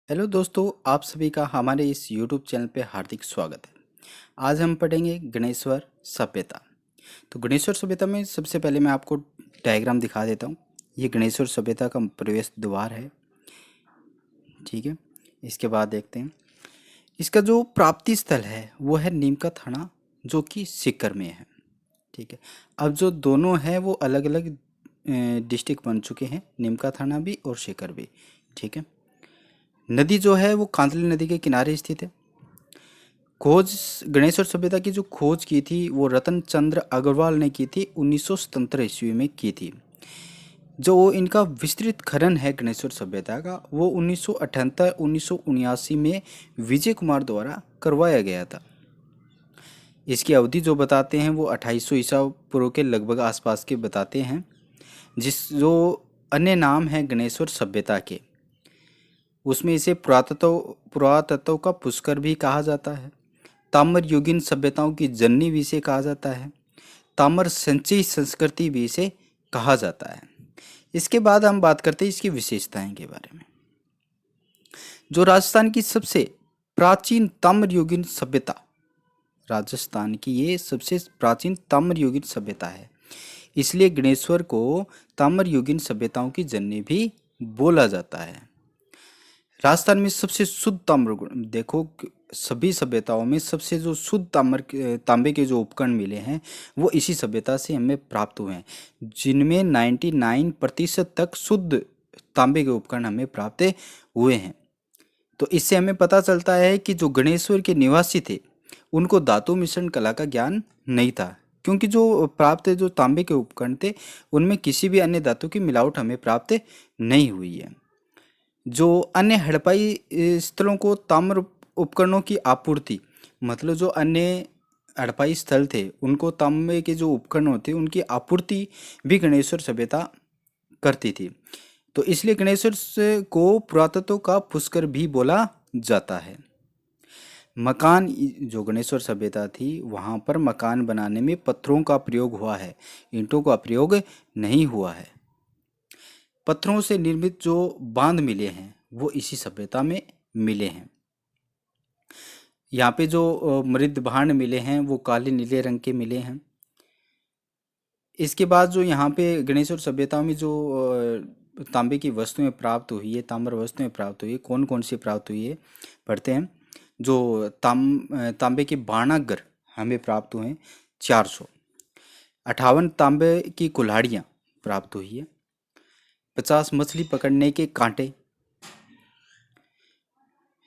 Hello दोस्तों, आप सभी का हमारे इस YouTube चैनल पे हार्दिक स्वागत है। आज हम पढ़ेंगे गणेश्वर सभ्यता। तो गणेश्वर सभ्यता में सबसे पहले मैं आपको डायग्राम दिखा देता हूँ। ये गणेश्वर सभ्यता का प्रवेश द्वार है, ठीक है। इसके बाद देखते हैं, इसका जो प्राप्ति स्थल है वो है नीम का थाना, जो कि सीकर में है, ठीक है। अब जो दोनों हैं वो अलग अलग डिस्ट्रिक्ट बन चुके हैं, नीम का थाना भी और सीकर भी, ठीक है। नदी जो है वो कांतली नदी के किनारे स्थित है। खोज गणेश्वर सभ्यता की जो खोज की थी वो रतन चंद्र अग्रवाल ने की थी, 1977 ईस्वी में की थी। जो इनका विस्तृत खनन है गणेश्वर सभ्यता का, वो 1978 1979 में विजय कुमार द्वारा करवाया गया था। इसकी अवधि जो बताते हैं वो 2800 ईसा पूर्व के लगभग आसपास के बताते हैं। जिस जो अन्य नाम है गणेश्वर सभ्यता के, उसमें इसे पुरातत्व का पुष्कर भी कहा जाता है। ताम्र युगीन सभ्यताओं की जननी भी इसे कहा जाता है। ताम्र संचयी संस्कृति भी इसे कहा जाता है। इसके बाद हम बात करते हैं इसकी विशेषताएं के बारे में। जो राजस्थान की सबसे प्राचीन ताम्र युगीन सभ्यता, राजस्थान की ये सबसे प्राचीन ताम्र युगीन सभ्यता है, इसलिए गणेश्वर को ताम्र युगीन सभ्यताओं की जननी भी बोला जाता है। राजस्थान में सबसे शुद्ध ताम्र देखो, सभी सभ्यताओं में सबसे जो शुद्ध तांबे के जो उपकरण मिले हैं वो इसी सभ्यता से हमें प्राप्त हुए हैं, जिनमें 99% तक शुद्ध तांबे के उपकरण हमें प्राप्त हुए हैं। तो इससे हमें पता चलता है कि जो गणेश्वर के निवासी थे उनको धातु मिश्रण कला का ज्ञान नहीं था, क्योंकि जो प्राप्त जो तांबे के उपकरण थे उनमें किसी भी अन्य धातु की मिलावट हमें प्राप्त नहीं हुई है। जो अन्य हड़प्पाई स्थलों को ताम्र उपकरणों की आपूर्ति, मतलब जो अन्य हड़प्पाई स्थल थे उनको तांबे के जो उपकरण होते उनकी आपूर्ति भी गणेश्वर सभ्यता करती थी। तो इसलिए को पुरातत्व का पुष्कर भी बोला जाता है। मकान, जो गणेश्वर सभ्यता थी वहाँ पर मकान बनाने में पत्थरों का प्रयोग हुआ है, ईंटों का प्रयोग नहीं हुआ है। पत्थरों से निर्मित जो बांध मिले हैं वो इसी सभ्यता में मिले हैं। यहाँ पे जो मृद भांड मिले हैं वो काले नीले रंग के मिले हैं। इसके बाद जो यहाँ पे गणेश्वर सभ्यता में जो तांबे की वस्तुएं प्राप्त हुई है, ताम्र वस्तुएं प्राप्त हुई है, कौन कौन सी प्राप्त हुई है पढ़ते हैं। जो तांबे के बाणागर हमें प्राप्त हुए हैं 458 तांबे की कुल्हाड़ियाँ प्राप्त हुई है। 50 मछली पकड़ने के कांटे,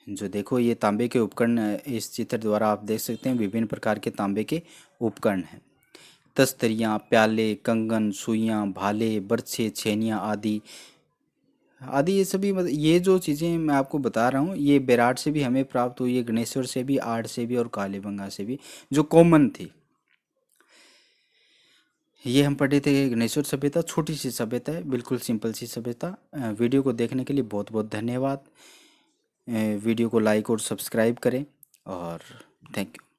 जो देखो ये तांबे के उपकरण, इस चित्र द्वारा आप देख सकते हैं विभिन्न प्रकार के तांबे के उपकरण हैं। तस्तरियाँ, प्याले, कंगन, सुइयाँ, भाले, बर्छे, छेनियाँ आदि आदि, ये सभी ये जो चीज़ें मैं आपको बता रहा हूँ ये बेराट से भी हमें प्राप्त हुई है, गणेश्वर से भी, आड़ से भी और कालीबंगा से भी, जो कॉमन थी। ये हम पढ़े थे गणेश्वर सभ्यता, छोटी सी सभ्यता है, बिल्कुल सिंपल सी सभ्यता। वीडियो को देखने के लिए बहुत बहुत धन्यवाद। वीडियो को लाइक और सब्सक्राइब करें और थैंक यू।